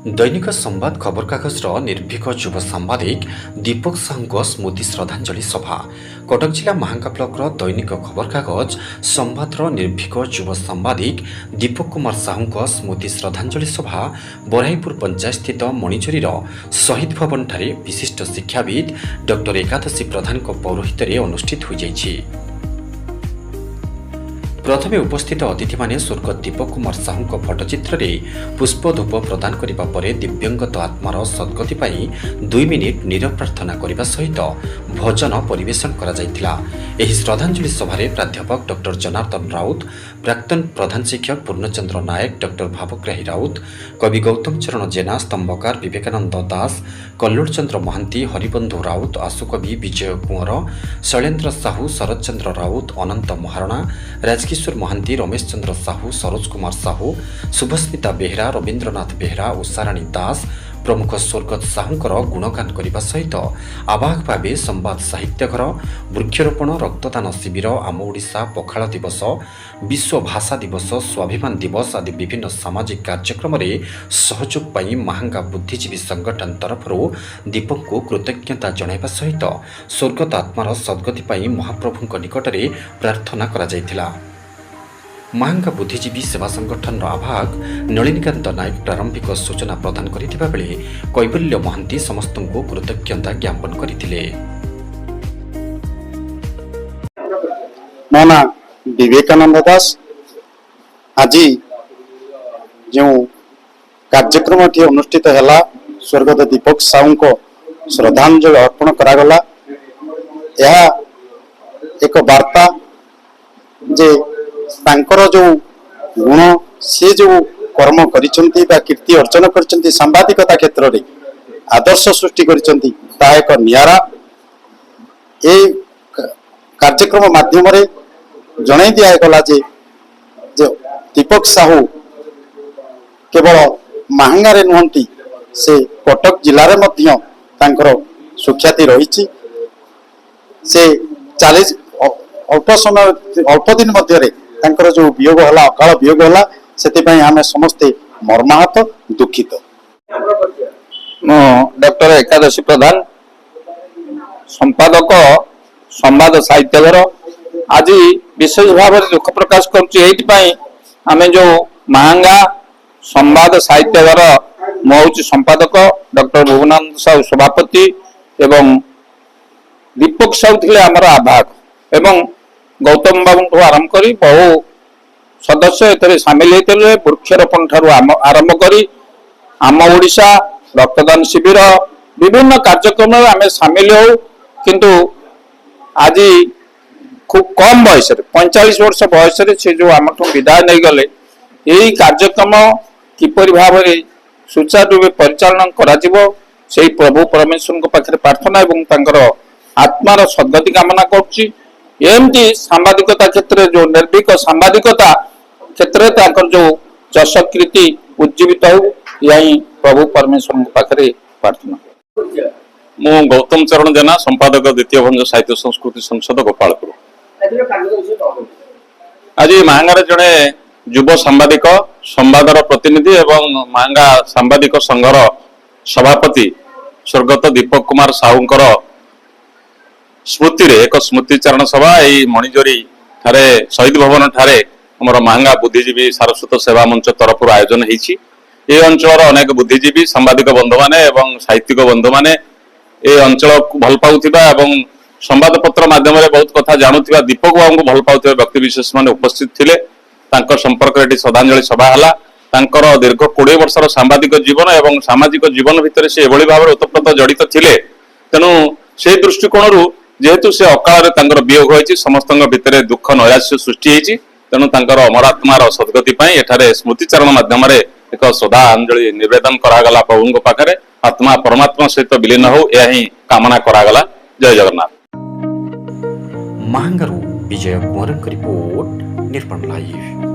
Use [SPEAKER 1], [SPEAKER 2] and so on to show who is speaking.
[SPEAKER 1] दैनिक संवाद खबरकागजर निर्भीक युव सांबादिक दीपक साहू स्मृति श्रद्धांजलि सभा कटक जिला महांगा ब्लकर दैनिक खबरकागज संवादर निर्भीक युव सांबादिक दीपक कुमार साहू स्मृति श्रद्धांजलि सभा बराईपुर पंचायत स्थित मणिझुरीर शहीद भवन ठारे विशिष्ट शिक्षाविद डॉ एकादशी प्रधान पौरोहित्य अनुष्ठित हो जाइछि। प्रथमे उपस्थित अतिथि माने स्वर्गत दीपक कुमार साहू फटोचित्र में पुष्पधूप प्रदान करने पर दिव्यंगत आत्मार सद्गति पाई 2 मिनिट नीरव प्रार्थना करने सहित भजन परिवेशन करा जायतिला। एही श्रद्धांजलि सभारे प्राध्यापक डॉ जनार्दन राउत, प्राक्तन प्रधान शिक्षक पूर्णचंद्र नायक, डॉ भावग्राही राउत, कवि गौतम चरण जेना, स्तंभकार विवेकानंद दास, कल्लोल चंद्र महांती, हरिबंधु राउत, आशुकवि विजय कुंवर, शैलेन्द्र साहू, शरद चंद्र राउत, अनंत महारणा, राजकिशोर महांती, रमेश चंद्र साहू, सरोज कुमार साहू, शुभस्मिता बेहरा, रवीन्द्रनाथ बेहरा, उषाराणी दास प्रमुख स्वर्गत साहूंकर गुणगान करने सहित आवाहक भाव संवाद साहित्यघर, वृक्षरोपण, रक्तदान शिविर, आम ओडिशा पखाल दिवस, विश्व भाषा दिवस, स्वाभिमान दिवस आदि विभिन्न सामाजिक कार्यक्रम सहयोग पाई महांगा बुद्धिजीवी संगठन तरफ दीपक को कृतज्ञता जणाइबा सहित स्वर्गत आत्मार सद्गति पाई महाप्रभु निकट में प्रार्थना करा जायतिला। महांगा बुद्धिजीवी सेवा संगठन आवाहक नलिनीकांत नायक प्रारंभिक सूचना प्रदान करथिबा बेले कैबल्य महांती समस्त को कृतज्ञता ज्ञापन करथिले।
[SPEAKER 2] मो ना विवेकानंद दास। आज जो कार्यक्रम अनुष्ठित है स्वर्गत दीपक साहू को श्रद्धांजलि अर्पण करागला। यह एक वार्ता जे तांकर जो गुण सी जो कर्म करिसंती बा कीर्ति अर्जन करिसंती सांबादिकता क्षेत्र रे आदर्श सृष्टि करिसंती ता एक नियारा ए कार्यक्रम माध्यम रे जणाई दिया गला जे दीपक साहू केवल महांगा रे नहंती से कटक जिल्ला रे मध्य तांकर सुख्याति रहिछि। से 40 अल्प समय अल्प दिन मध्य रे तांकर जो वियोग होला अकाल वियोग होला सेति आमे समस्ते मर्माहत दुखित।
[SPEAKER 3] डॉक्टर एकादशी प्रधान संपादक संवाद साहित्यघर आज विशेष भाव में दुख प्रकाश करुँच। आम जो महांगा संवाद साहित्यघर मुझे संपादक डॉक्टर भुवनानंद साहू सभापति एवं दीपक साहू थे आमर आवाहक एवं गौतम बाबू आरंभ कर बहु सदस्य एथरे सामिल होते। वृक्षरोपण ठारू आरंभ करी आम ओडिशा रक्तदान शिविर विभिन्न कार्यक्रम आम सामिल हो। किंतु आज खूब कम बयस 45 वर्ष बयस से जो आम विदाय नहीं गले यही कार्यक्रम किपरि भाव में सुचारू रूपे परिचालन करा से प्रभु परमेश्वर पाखे प्रार्थना और आत्मार सद्गति कामना करुच्ची। एमती सांबादिकता क्षेत्र जो निर्भीक सांबादिकता क्षेत्र जो जशकृति उज्जीवित हो यही प्रभु परमेश्वर पाखे प्रार्थना।
[SPEAKER 4] मु गौतम चरण जेना संपादक द्वितीय भंज साहित्य संस्कृति संसद गोपालपुर। आज महांगार जड़े युव सांबादिक संवादर प्रतिनिधि एवं महांगा सांबादिक संघर सभापति स्वर्गत दीपक कुमार साहूंकर स्मृति रे एक स्मृतिचारण सभा यही मणिझुरी ठारे शहीद भवन ठारे हमर महांगा बुद्धिजीवी सारस्वत सेवा मंच तरफ आयोजन होती। ये अंचल अनेक बुद्धिजीवी सांबादिक बंधु माने एवं साहित्यिक बंधु माने ये अंचल को भल पाउथिबा एवं संवाद पत्र माध्यम बहुत कथा जानुथिबा दीपक बाबू को भल पाउथिबा व्यक्ति विशेष माने उपस्थित थिले। तांकर संपर्क रे श्रद्धांजलि सभा हला। तांकर दीर्घ 20 वर्षर सांबादिक जीवन एवं सामाजिक जीवन भितर से एभली भाव ओतप्रोत जड़ित थिले। तेणु से दृष्टिकोण जेहेतु से अकाल वियोग होती समस्त भितर दुख नैराश्य सृष्टि होती। तेणु अमरात्मार सद्गति एठारे स्मृतिचारण माध्यम एक श्रद्धांजलि निवेदन करागला। प्रभु पाखे आत्मा परमात्मा सहित विलीन हो यही कामना करागला। जय जगन्नाथ।
[SPEAKER 1] महांगारू विजय कुंवर रिपोर्ट निर्पण लाइव।